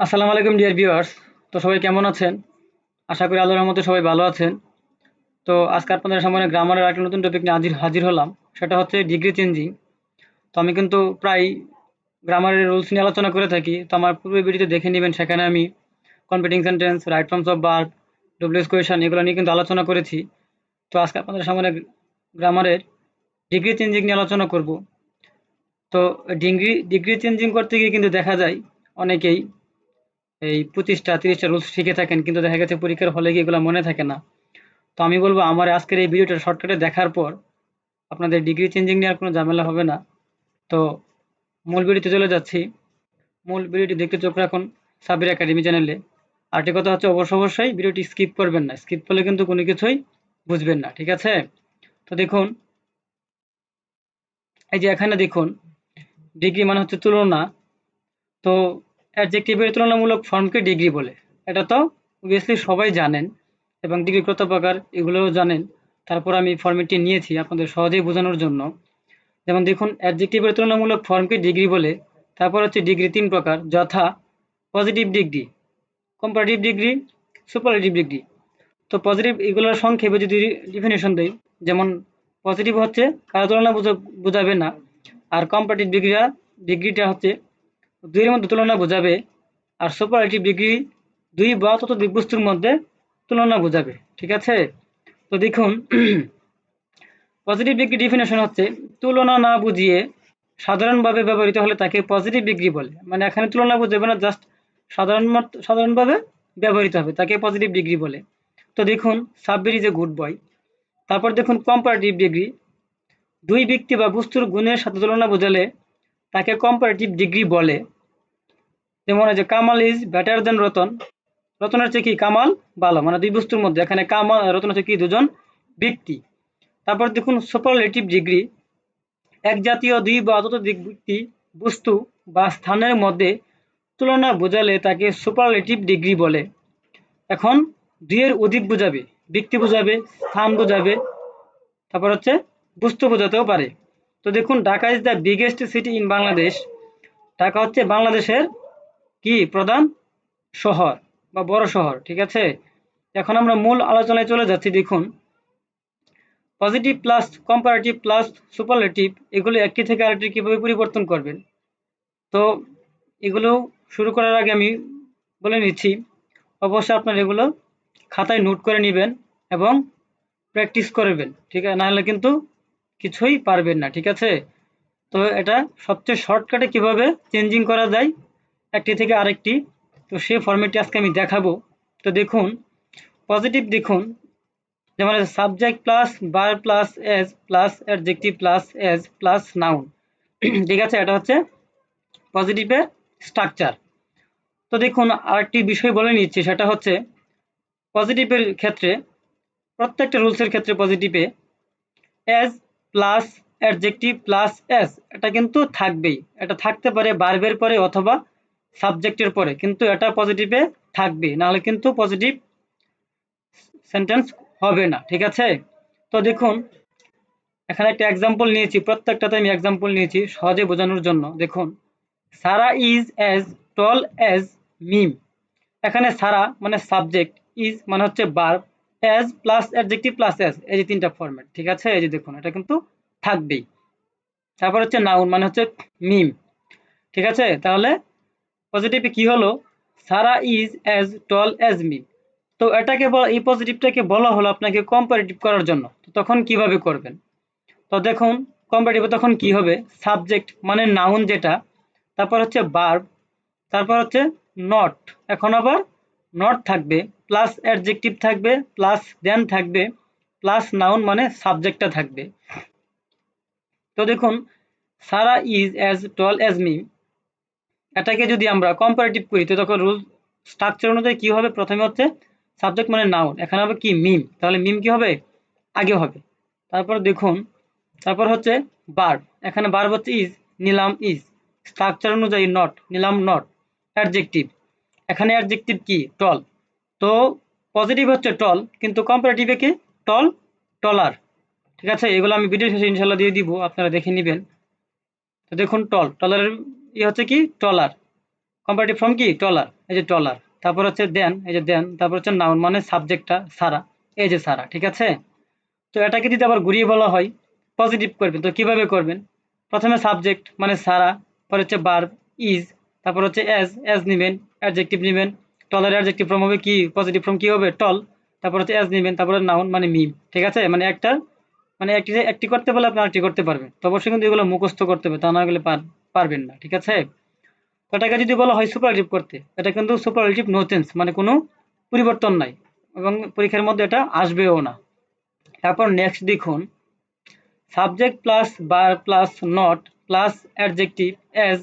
আসসালামু আলাইকুম dear viewers. তো সবাই কেমন আছেন? আশা করি আল্লাহর রহমতে সবাই ভালো আছেন। তো আজকে আপনাদের সামনে গ্রামারের একটা নতুন টপিক নিয়ে হাজির হলাম। সেটা হচ্ছে ডিগ্রি চেঞ্জিং। তো আমি কিন্তু প্রায় গ্রামারের রুলস নিয়ে আলোচনা করে থাকি। তো আমার পূর্বের ভিডিওতে দেখে নেবেন, সেখানে আমি competing sentence, right forms of verb, W S question এগুলো নিয়ে কিন্তু আলোচনা করেছি। তো আজকে আপনাদের সামনে গ্রামারের ডিগ্রি চেঞ্জিং নিয়ে আলোচনা করব। তো ডিগ্রি চেঞ্জিং করতে গিয়ে কিন্তু দেখা যায় অনেকেই এই 25টা 30টা রুলস শিখে থাকেন, কিন্তু দেখা গেছে পরীক্ষার হলে গিয়ে এগুলো মনে থাকে না। তো আমি বলবো আমার আজকের এই ভিডিওটা শর্টকাটে দেখার পর আপনাদের ডিগ্রি চেঞ্জিং নেওয়ার কোনো ঝামেলা হবে না। তো মূল ভিডিওতে চলে যাচ্ছি। মূল ভিডিওটি দেখতে চোখ রাখুন সাব্বির একাডেমি চ্যানেলে। আরেকটি কথা হচ্ছে, অবশ্যই ভিডিওটি স্কিপ করবেন না। স্কিপ করলে কিন্তু কোনো কিছুই বুঝবেন না, ঠিক আছে? তো দেখুন, এই যে এখানে দেখুন, ডিগ্রি মানে হচ্ছে তুলনা। তো অ্যাডজেক্টিভের তুলনামূলক ফর্মকে ডিগ্রি বলে। এটা তো অবভিয়াসলি সবাই জানেন, এবং ডিগ্রি কত প্রকার এগুলোও জানেন। তারপর আমি ফর্মেটটি নিয়েছি আপনাদের সহজেই বোঝানোর জন্য। যেমন দেখুন, অ্যাডজেক্টিভের তুলনামূলক ফর্মকে ডিগ্রি বলে। তারপর হচ্ছে ডিগ্রি 3 প্রকার, যথা positive degree, comparative degree, superlative degree. তো পজিটিভ এগুলোর সংক্ষেপে যদি ডিফিনিশন দেই, যেমন পজিটিভ হচ্ছে কারো তুলনা বোঝাবে না, আর কম্পারেটিভ ডিগ্রিটা হচ্ছে দুইয়ের মধ্যে তুলনা বোঝাবে, আর সুপারলেটিভ ডিগ্রি দুই বা ততোধিক বস্তুর মধ্যে তুলনা বোঝাবে, ঠিক আছে? তো দেখুন, পজিটিভ ডিগ্রি ডিফিনেশন হচ্ছে তুলনা না বুঝিয়ে সাধারণভাবে ব্যবহৃত হলে তাকে পজিটিভ ডিগ্রি বলে। মানে এখানে তুলনা বোঝাবে না, জাস্ট সাধারণভাবে ব্যবহৃত হবে, তাকে পজিটিভ ডিগ্রি বলে। তো দেখুন, Sabbir is a good boy. তারপর দেখুন কম্পারেটিভ ডিগ্রি, দুই ব্যক্তি বা বস্তুর গুণের সাথে তুলনা বোঝালে তাকে কম্পারেটিভ ডিগ্রি বলে। যেমন এই যে কামাল ইজ বেটার দেন রতন, রতনের চেয়ে কি কামাল ভালো, মানে দুই বস্তুর মধ্যে এখানে কামাল রতন হচ্ছে কি দুজন ব্যক্তি। তারপর দেখুন সুপারলেটিভ ডিগ্রি, এক জাতীয় দুই বা ততোধিক ব্যক্তি, বস্তু বা স্থানের মধ্যে তুলনা বোঝালে তাকে সুপারলেটিভ ডিগ্রি বলে। এখন দুইয়ের অধিক বোঝাবে, ব্যক্তি বোঝাবে, স্থান বোঝাবে, তারপর হচ্ছে বস্তু বোঝাতেও পারে। তো দেখুন, Dhaka is the biggest city in Bangladesh. Dhaka হচ্ছে বাংলাদেশের কি প্রধান শহর বা বড় শহর, ঠিক আছে? এখন আমরা মূল আলোচনায় চলে যাচ্ছি। দেখুন, positive plus comparative plus superlative এগুলো একটি থেকে আরেকটি কিভাবে পরিবর্তন করবেন। তো এগুলো শুরু করার আগে আমি বলে নিচ্ছি, অবশ্যই আপনারা এগুলো খাতায় নোট করে নেবেন এবং প্র্যাকটিস করবেন, ঠিক আছে? নাহলে কিন্তু কিছুই পারবেন না, ঠিক আছে? তো এটা সবচেয়ে শর্টকাটে কিভাবে চেঞ্জিং করা যায় একটি থেকে আরেকটি, তো সেই ফর্মেটটি আজকে আমি দেখাবো। তো দেখুন, পজিটিভ দেখুন, যেমন subject plus verb plus as plus adjective plus as plus noun, ঠিক আছে? এটা হচ্ছে পজিটিভের স্ট্রাকচার। তো দেখুন, আরেকটি বিষয় বলে নিচ্ছি, সেটা হচ্ছে পজিটিভের ক্ষেত্রে প্রত্যেকটা রুলসের ক্ষেত্রে পজিটিভে as plus adjective plus as এটা কিন্তু থাকবেই। এটা থাকতে পারে ভার্বের পরে অথবা সাবজেক্টের পরে, কিন্তু এটা পজিটিভে থাকবে, নাহলে কিন্তু পজিটিভ সেন্টেন্স হবে না, ঠিক আছে? তো দেখুন, এখানে একটা এক্সাম্পল নিয়েছি, প্রত্যেকটাতে আমি এক্সাম্পল নিয়েছি সহজে বোঝানোর জন্য। দেখুন, সারা is as tall as Mim. এখানে সারা মানে সাবজেক্ট, ইজ মানে হচ্ছে verb, as plus adjective plus as, এই যে তিনটা ফরম্যাট, ঠিক আছে? এই যে দেখুন, এটা কিন্তু থাকবেই। তারপর হচ্ছে নাউন মানে হচ্ছে মিম, ঠিক আছে? তাহলে পজিটিভে কি হলো, Sara is as tall as Mim. তো এটাকে এই পজিটিভটাকে বলা হলো আপনাকে কম্পারেটিভ করার জন্য। তো তখন কিভাবে করবেন? তো দেখুন, কম্পারেটিভ তখন কি হবে, সাবজেক্ট মানে নাউন যেটা, তারপর হচ্ছে ভার্ব, তারপর হচ্ছে নট, এখন আবার নট থাকবে, প্লাস অ্যাডজেক্টিভ থাকবে, প্লাস দেন থাকবে, প্লাস নাউন মানে সাবজেক্টটা থাকবে। তো দেখুন, সারা is as tall as me, এটাকে যদি আমরা কম্পারেটিভ করি, তো তখন রুল স্ট্রাকচার অনুযায়ী কি হবে, প্রথমে হচ্ছে সাবজেক্ট মানে নাউন, এখানে হবে কি মিম, তাহলে মিম কি হবে আগে হবে। তারপর দেখুন, তারপর হচ্ছে ভার্ব, এখানে ভার্ব হচ্ছে ইজ, নিলাম ইজ, স্ট্রাকচার অনুযায়ী নট, নিলাম নট। অ্যাডজেক্টিভ, এখানে অ্যাডজেক্টিভ কি টল, তো পজিটিভ হচ্ছে টল, কিন্তু কম্পারেটিভে কি টল, টলার, ঠিক আছে? এগুলো আমি ভিডিও শেষে ইনশাল্লাহ দিয়ে দিব, আপনারা দেখে নেবেন। তো দেখুন, টলারের হচ্ছে কি টলার, কম্পারেটিভ ফর্ম কি টলার, এই যে টলার, তারপর হচ্ছে দেন, এই যে দেন, তারপর হচ্ছে নাউন মানে সাবজেক্টটা সারা, এই যে সারা, ঠিক আছে। তো এটাকে যদি আবার ঘুরিয়ে বলা হয় পজিটিভ করবেন, তো কিভাবে করবেন? প্রথমে সাবজেক্ট মানে সারা, পরে হচ্ছে ভার্ব ইজ, তারপর হচ্ছে অ্যাজ নেবেন, অ্যাডজেক্টিভ নেবেন, টলার অ্যাডজেক্টিভ ফর্ম হবে কি, পজিটিভ ফর্ম কি হবে, টল, তারপর হচ্ছে অ্যাজ নেবেন, তারপরে নাউন মানে মিম, ঠিক আছে। মানে একটা মানে একটি করতে পারলে আপনি আরেকটি করতে পারবেন। তো অবশ্যই কিন্তু এগুলো মুখস্থ করতে হবে, তা না গেলে পারবেন না, ঠিক আছে। তো এটাকে যদি বলা হয় সুপারলেটিভ করতে, এটা কিন্তু সুপারলেটিভ নো চেঞ্জ, মানে কোনো পরিবর্তন নাই এবং পরীক্ষার মধ্যে এটা আসবেও না। তারপর নেক্সট দেখুন, subject plus verb plus not plus adjective as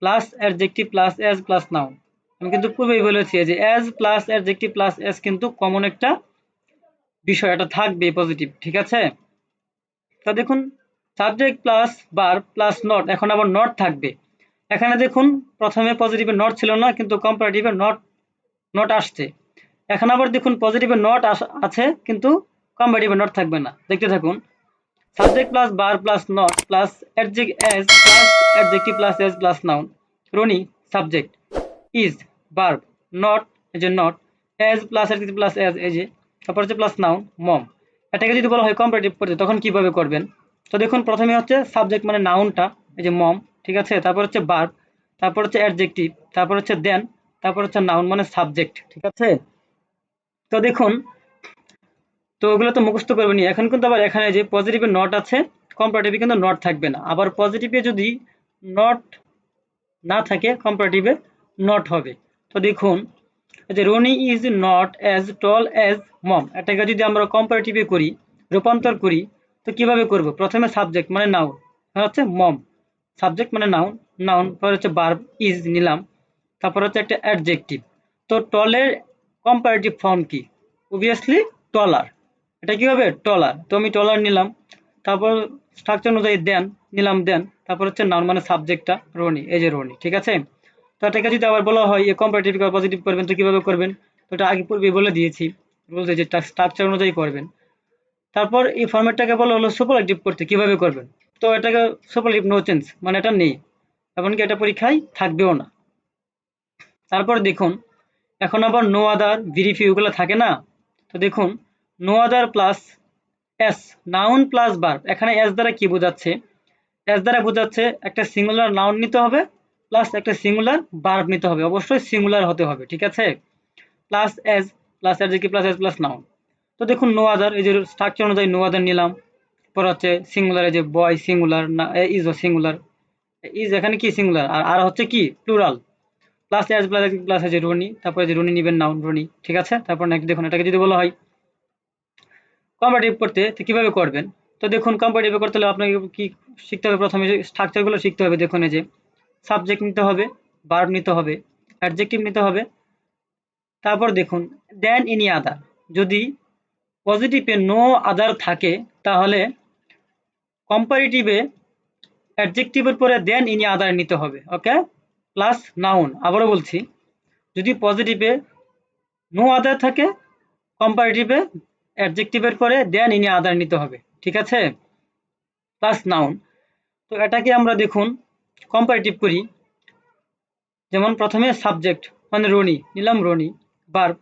plus adjective plus as plus noun. আমি কিন্তু পূর্বেই বলেছি যে as plus adjective plus as কিন্তু কমন একটা বিষয়, এটা থাকবে পজিটিভ, ঠিক আছে। তা দেখুন, subject plus verb plus not, এখন আবার নট থাকবে। এখানে দেখুন প্রথমে পজিটিভে নট ছিল না, কিন্তু কম্পারেটিভে নট নট আসছে। এখন আবার দেখুন পজিটিভে নট আছে, কিন্তু কম্পারেটিভে নট থাকবে না। দেখতে থাকুন, subject plus verb plus not plus adject as plus adjective plus as plus noun. Roni subject, is verb, not এই যে not, as plus adjective plus as এই যে, তারপর হচ্ছে প্লাস নাউন মম। এটাকে যদি বলা হয় কম্পারেটিভ করতে, তখন কিভাবে করবেন? তো দেখুন প্রথমে হচ্ছে সাবজেক্ট মানে নাউনটা এই যে মম, ঠিক আছে, তারপর হচ্ছে ভার্ব, তারপর হচ্ছে অ্যাডজেক্টিভ, তারপর হচ্ছে দেন, তারপর হচ্ছে নাউন মানে সাবজেক্ট, ঠিক আছে। তো দেখুন, তো ওগুলো তো মুখস্থ করবেনি। এখন কিন্তু আবার এখানে যে পজিটিভে নট আছে, কম্পারেটিভে কিন্তু নট থাকবে না। আবার পজিটিভে যদি নট না থাকে, কম্পারেটিভে নট হবে। তো দেখুন, এই যে Roni is not as tall as Mom, এটাকে যদি আমরা কম্পারেটিভে করি, রূপান্তর করি, তো কিভাবে করব? প্রথমে সাবজেক্ট মানে নাউন হচ্ছে মম, সাবজেক্ট মানে নাউন, নাউন পরে হচ্ছে ভার্ব ইজ নিলাম, তারপর হচ্ছে একটা অ্যাডজেক্টিভ। তো টলের কম্পারেটিভ ফর্ম কি? অবভিয়াসলি টলার। এটা কি হবে? টলার। তো আমি টলার নিলাম, তারপর স্ট্রাকচার অনুযায়ী দেন নিলাম, দেন, তারপর হচ্ছে নাউন মানে সাবজেক্টটা রনি, এই যে রনি, ঠিক আছে। তো এটাকে যদি আবার বলা হয় এ কম্পারেটিভ পজিটিভ করবেন, তো কিভাবে করবেন? তো এটা আগে পূর্বে বলে দিয়েছি, রুলস এই যে স্ট্রাকচার অনুযায়ী করবেন। তারপর এই ফরম্যাটটাকে বলা হলো সুপারলেটিভ করতে, কিভাবে করবেন? তো এটাকে সুপারলেটিভ নো চেঞ্জ, মানে এটা নেই, এমনকি এটা পরীক্ষায় থাকবেও না। তারপর দেখুন, এখন আবার নো আদার ভেরিফাই ওগুলো থাকে না। তো দেখুন, no other plus S, noun plus verb. এখানে এস দ্বারা কি বোঝাচ্ছে? এস দ্বারা বোঝাচ্ছে একটা সিঙ্গুলার নাউন নিতে হবে প্লাস একটা সিঙ্গুলার ভার্ব নিতে হবে, অবশ্যই সিঙ্গুলার হতে হবে, ঠিক আছে। Plus S plus adjective plus S plus noun. তো দেখুন নো আদার, এই যে স্ট্রাকচার অনুযায়ী নো আদার নিলাম, পর হচ্ছে সিঙ্গুলার, এই যে বয় সিঙ্গুলার, না ইজ ও সিঙ্গুলার, ইজ এখানে কি সিঙ্গুলার, আর হচ্ছে কি plural, plus S plus plus আছে রনি, তারপরে যে রনি নিবেন নাউন রনি, ঠিক আছে। তারপর নেক্সট দেখুন, এটাকে যদি বলা হয় কম্পারেটিভ করতে, তো কিভাবে করবেন? তো দেখুন কম্পারেটিভ করতে হলে আপনাকে কি শিখতে হবে? প্রথমে স্ট্রাকচারগুলো শিখতে হবে। দেখুন এই যে সাবজেক্ট নিতে হবে, ভার্ব নিতে হবে, অ্যাডজেক্টিভ নিতে হবে, তারপর দেখুন দেন এনি আদার। যদি পজিটিভে নো আদার থাকে, তাহলে কম্পারেটিভে অ্যাডজেক্টিভের পরে দেন এনি আদার নিতে হবে, ওকে, প্লাস নাউন। আবারও বলছি, যদি পজিটিভে নো আদার থাকে, কম্পারেটিভে অ্যাডজেক্টিভের পরে দেন এনি আদার নিতে হবে, ঠিক আছে, প্লাস নাউন। তো এটাকে আমরা দেখুন কম্পারেটিভ করি। যেমন প্রথমে সাবজেক্ট মানে রনি নিলাম, রনি, ভার্ব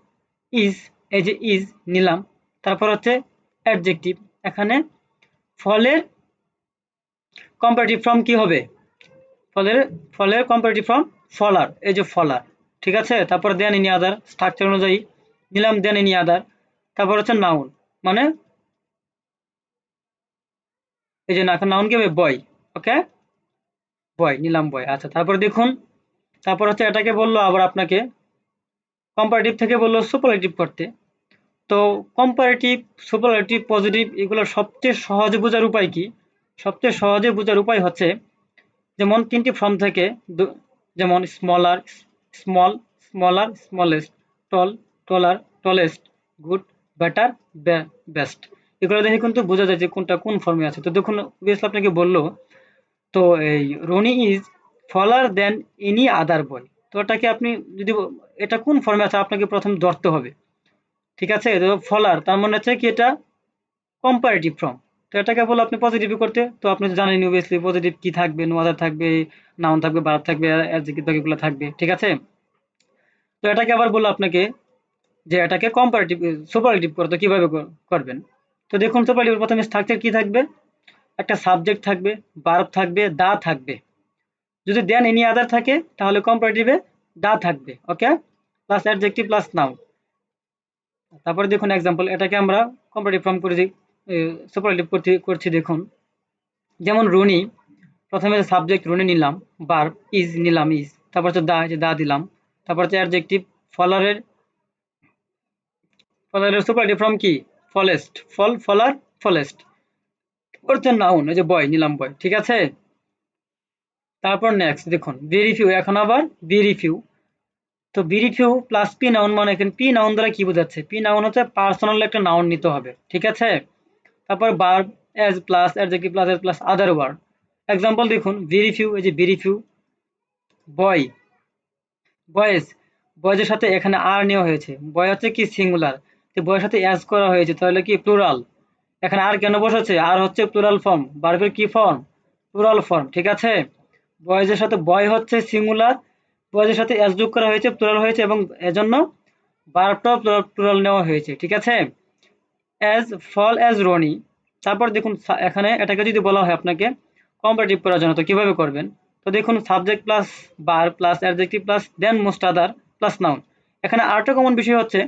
ইজ, এই যে ইজ নিলাম, তারপর হচ্ছে অ্যাডজেক্টিভ। এখানে ফলের কম্পারেটিভ ফর্ম কি হবে? ফলের ফলের কম্পারেটিভ ফর্ম ফলার, এই যে ফলার, ঠিক আছে। তারপর দেন এনি আদার, স্ট্রাকচার অনুযায়ী নিলাম দেন এনি আদার, তারপর হচ্ছে নাউন মানে এই যে নাউন কি হবে? বয়, ওকে, বয় নিলাম বয়, আচ্ছা। তারপর দেখুন, তারপর হচ্ছে এটাকে বললো আবার আপনাকে কম্পারেটিভ থেকে বললো সুপারলেটিভ করতে। তো কম্পারেটিভ, সুপারলেটিভ, পজিটিভ এগুলো সবচেয়ে সহজে বোঝার উপায় কি? সবচেয়ে সহজে বোঝার উপায় হচ্ছে, যেমন তিনটি ফর্ম থেকে, যেমন স্মলার, স্মল, স্মলার, স্মলেস্ট, টল, টলার, টলেস্ট, গুড, বেটার, বেস্ট। এগুলো দেখে কিন্তু বোঝা যায় যে কোনটা কোন ফর্মে আছে। তো দেখুন অবভিয়াসলি আপনাকে বললো, তো এই রনি ইজ ফলার দেন এনি আদার বয়। তো এটাকে আপনি যদি এটা কোন ফর্মে আছে আপনাকে প্রথম ধরতে হবে, ঠিক আছে। তো ফলার তার মানে হচ্ছে কি এটা কম্পারেটিভ ফর্ম। তো এটাকে বলো আপনি পজিটিভ করতে, তো আপনি জানেন অবভিয়াসলি পজিটিভ কি থাকবে, নো আদার থাকবে, নাউন থাকবে, ভার্ব থাকবে, অ্যাডজেক্টিভ বাকিগুলো থাকবে, ঠিক আছে। তো এটাকে আবার বললো আপনাকে যে এটাকে কম্পারেটিভ সুপারলেটিভ করতে কিভাবে করবেন। তো দেখুন সুপারলেটিভ প্রথমে স্ট্রাকচার কি থাকবে, একটা সাবজেক্ট থাকবে, ভার্ব থাকবে, দা থাকবে। যদি দেন এনি আদার থাকে তাহলে কম্পারেটিভে দা থাকবে, ওকে, প্লাস অ্যাডজেক্টিভ প্লাস নাউন। তারপরে দেখুন এক্সাম্পল, এটাকে আমরা কম্পারেটিভ ফর্ম করে সুপারলেটিভ করছি দেখুন। যেমন রুনি, প্রথমে সাবজেক্ট রুনি নিলাম, ভার্ব ইজ নিলাম ইজ, তারপর হচ্ছে দা, যে দা দিলাম, তারপর হচ্ছে অ্যাডজেক্টিভ ফলারের সুপারলেটিভ ফর্ম কি ফলেস্ট, ফলার ফলেস্ট, হচ্ছে নাউন, এই যে বয় নিলাম বয়, ঠিক আছে। তারপর নেক্সট দেখুন ভেরি ফিউ, এখন আবার ভেরি ফিউ। তো very few plus P noun, মানে এখানে পি নাউন দ্বারা কি বোঝাচ্ছে, পি নাউন হচ্ছে পার্সোনাল একটা নাউন নিতে হবে, ঠিক আছে। তারপর verb as plus adjective plus as plus other word. Example দেখুন ভেরি ফিউ, এই যে ভেরি ফিউ, বয় বয়েজ, বয়েজের সাথে এখানে আর নেওয়া হয়েছে, বয় হচ্ছে কি সিঙ্গুলার, তো বয়ের সাথে অ্যাজ করা হয়েছে তাহলে কি প্লুরাল। এখানে আর কেন বসেছে, আর হচ্ছে প্লুরাল ফর্ম, ভার্বের কি ফর্ম, প্লুরাল ফর্ম, ঠিক আছে। বয়েজের সাথে বয় হচ্ছে সিঙ্গুলার, বয়েজের সাথে অ্যাজ যোগ করা হয়েছে, প্লুরাল হয়েছে, এবং এজন্য ভার্বটাও প্লুরাল নেওয়া হয়েছে, ঠিক আছে। অ্যাজ ফল অ্যাজ রনি। তারপর দেখুন এখানে এটাকে যদি বলা হয় আপনাকে কম্পারেটিভ করার জন্য, তো কিভাবে করবেন। তো দেখুন subject plus verb plus adjective plus than most other plus noun. এখানে আরেকটা কমন বিষয় হচ্ছে,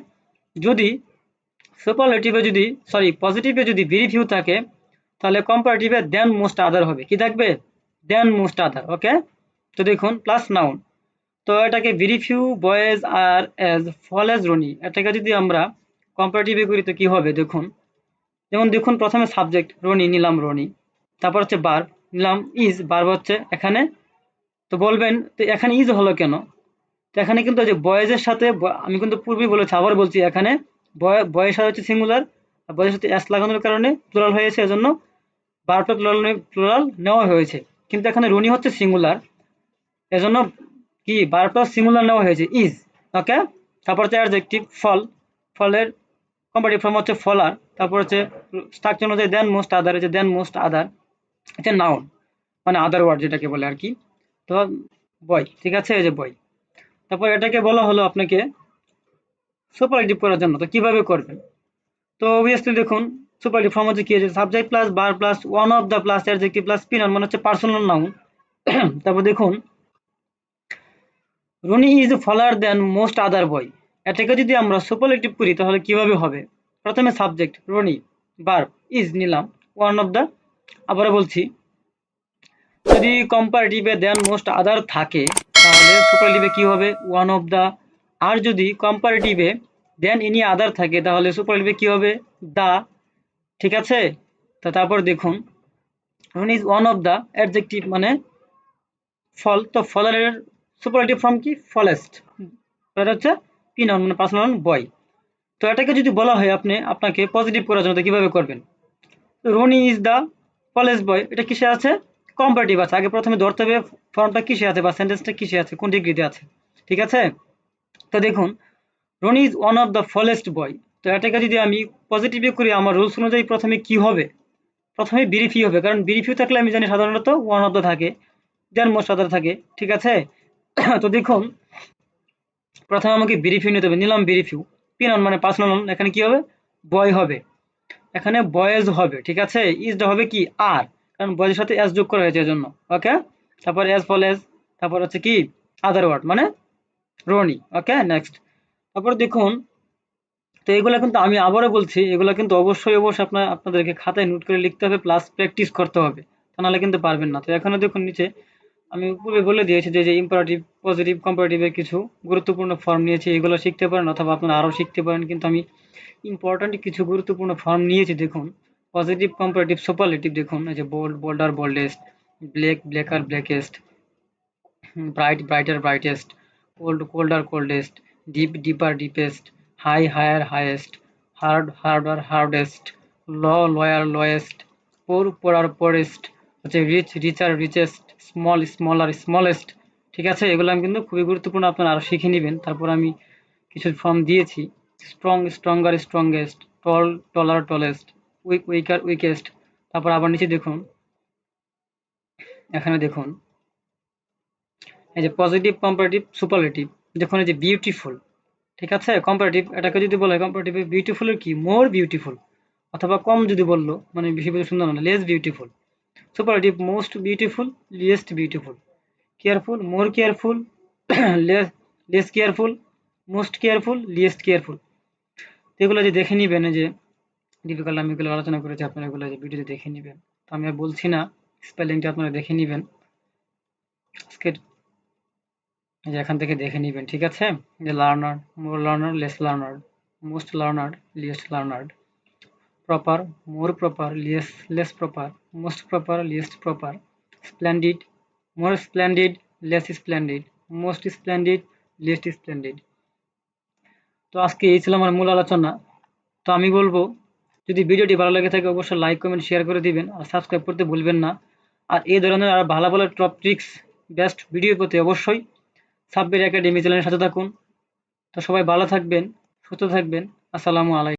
যদি সুপারলেটিভে যদি পজিটিভে যদি ভেরি ফিউ থাকে তাহলে কম্পারেটিভে দেন মোস্ট আদার হবে, কি থাকবে, দেন মোস্ট আদার, ওকে। তো দেখুন প্লাস নাউন। তো এটাকে ভেরি ফিউ বয়েজ আর এজ ফল এজ রনি, এটাকে যদি আমরা কম্পারেটিভে করি তো কি হবে দেখুন। যেমন দেখুন প্রথমে সাবজেক্ট রনি নিলাম রনি, তারপর হচ্ছে ভার্ব নিলাম ইজ, ভার্ব হচ্ছে এখানে, তো বলবেন তো এখানে ইজ হলো কেন। তো এখানে কিন্তু যে বয়েজের সাথে আমি কিন্তু পূর্বেই বলেছি, আবার বলছি, এখানে বয়ের সাথে হচ্ছে সিঙ্গুলার, আর বয়ের সাথে এস লাগানোর কারণে প্লুরাল হয়েছে, এজন্য ভার্বটা প্লুরাল নেওয়া হয়েছে। কিন্তু এখানে রনি হচ্ছে সিঙ্গুলার, এজন্য কি ভার্বটা সিঙ্গুলার নেওয়া হয়েছে ইজ, ওকে। তারপর হচ্ছে অ্যাডজেক্টিভ ফল, ফলের কম্পারেটিভ ফর্ম হচ্ছে ফলার, তারপর হচ্ছে স্ট্রাকচার অনুযায়ী দেন মোস্ট আদার, যে দেন মোস্ট আদার হচ্ছে নাউন, মানে আদার ওয়ার্ড যেটাকে বলে আর কি। তো বয়, ঠিক আছে, এই যে বয়। তারপর এটাকে বলা হলো আপনাকে সুপারলেটিভ করার জন্য, তো কিভাবে করবেন। তো অবভিয়াসলি দেখুন সুপারলেটিভ ফর্ম হচ্ছে কি, subject plus verb plus one of the plus adjective plus pronoun, মানে হচ্ছে পার্সোনাল নাউন। তারপর দেখুন রনি ইজ ফলার দেন মোস্ট আদার বয়, এটাকে যদি আমরা সুপারলেটিভ করি তাহলে কিভাবে হবে। প্রথমে সাবজেক্ট রনি, ভার্ব ইজ নিলাম, ওয়ান অফ দ্য, আবারও বলছি, যদি কম্পারেটিভে দেন মোস্ট আদার থাকে তাহলে সুপারলেটিভে কি হবে, ওয়ান অফ দ্য। আর যদি কম্পারেটিভে দেন এনি আদার থাকে তাহলে সুপারলেটিভে কি হবে, দা, ঠিক আছে। তো তারপর দেখুন Roni is one of the adjective মানে ফল, তো ফলের সুপারলেটিভ ফর্ম কি ফলেস্ট, এটা হচ্ছে কি নাউন মানে পার্সোনাল নাউন বয়। তো এটাকে যদি বলা হয় আপনাকে পজিটিভ করার জন্য, তো কিভাবে করবেন। রনি ইজ দ্য ফলেস্ট বয়, এটা কিসে আছে, কম্পারেটিভ আছে, আগে প্রথমে ধরতে হবে ফর্মটা কিসে আছে বা সেন্টেন্সটা কিসে আছে, কোন ডিগ্রিতে আছে, ঠিক আছে। তো দেখুন Roni is one of the tallest boy, তো এটাকে যদি আমি পজিটিভে করি আমার রুলস অনুযায়ী প্রথমে কি হবে, প্রথমে বিরিফি হবে, কারণ বিরিফিউ থাকলে আমি জানি সাধারণত ওয়ান অফ দ্য থাকে, দেন মোস্ট আদার থাকে, ঠিক আছে। তো দেখুন প্রথমে আমাকে বিরিফিউ নিতে হবে, নিলাম বিরিফিউ, পিনাউন মানে পার্সোনাল নাউন, এখানে কি হবে, বয় হবে, এখানে বয়েজ হবে, ঠিক আছে। ইজটা হবে কি আর, কারণ বয়েজের সাথে এস যোগ করা হয়েছে এজন্য, ওকে। তারপর এস ফল এস, তারপর হচ্ছে কি আদার ওয়ার্ড মানে রনি, ওকে। নেক্সট তারপর দেখুন, তো এগুলো কিন্তু আমি আবারও বলছি, এগুলো কিন্তু অবশ্যই আপনাদেরকে খাতায় নোট করে লিখতে হবে, প্লাস প্র্যাকটিস করতে হবে, তা নাহলে কিন্তু পারবেন না। তো এখানে দেখুন নিচে আমি পূর্বে বলে দিয়েছি যে ইম্পারেটিভ পজিটিভ কম্পারেটিভের কিছু গুরুত্বপূর্ণ ফর্ম নিয়েছি, এগুলো শিখতে পারেন অথবা আপনারা আরও শিখতে পারেন, কিন্তু আমি ইম্পর্ট্যান্ট কিছু গুরুত্বপূর্ণ ফর্ম নিয়েছি দেখুন। পজিটিভ কম্পারেটিভ সুপারলেটিভ দেখুন, এই যে bold bolder boldest, black blacker blackest, bright brighter brightest, cold colder coldest, deep deeper deepest, high higher highest, hard harder hardest, low lower lowest, poor poorer poorest, হচ্ছে rich richer richest, small smaller smallest, ঠিক আছে। এগুলো আমি কিন্তু খুবই গুরুত্বপূর্ণ, আপনারা আরও শিখে নেবেন। তারপর আমি কিছু ফর্ম দিয়েছি, স্ট্রং স্ট্রঙ্গার স্ট্রংগেস্ট, টল টলার টলেস্ট, উইক উইকার উইকেস্ট। তারপর আবার নিচে দেখুন, এখানে দেখুন এই যে পজিটিভ কম্পারেটিভ সুপারলেটিভ, দেখুন এই যে বিউটিফুল, ঠিক আছে। কম্পারেটিভ এটাকে যদি বলা হয় কম্পারেটিভ, বিউটিফুলের কি মোর বিউটিফুল, অথবা কম যদি বললো মানে বেশি বেশি সুন্দর না, less beautiful. Superlative most beautiful, least beautiful. Careful more careful, less less careful, most careful, least careful. এগুলো যে দেখে নিবেন, এই যে ডিফিকাল্ট আমি এগুলো আলোচনা করেছি, আপনারা এগুলো যে ভিডিওতে দেখে নিবেন। তো আমি আর বলছি না, স্পেলিংটা আপনারা দেখে নিবেন আজকের, এই যে এখান থেকে দেখে নিবেন, ঠিক আছে। যে learner, more learner, less learner, most learner, least learner, proper, more proper, less proper, most proper, least proper, splendid, more splendid, less splendid, most splendid, least splendid. তো আজকে এই ছিল আমার মূল আলোচনা। তো আমি বলবো, যদি ভিডিওটি ভালো লেগে থাকে অবশ্যই লাইক কমেন্ট শেয়ার করে দিবেন, আর সাবস্ক্রাইব করতে ভুলবেন না। আর এই ধরনের আর ভালো ভালো টপ ট্রিক্স বেস্ট ভিডিও পেতে অবশ্যই সাব্বির একাডেমি চ্যানেলের সাথে থাকুন। তো সবাই ভালো থাকবেন, সুস্থ থাকবেন। আসসালামু আলাইকুম।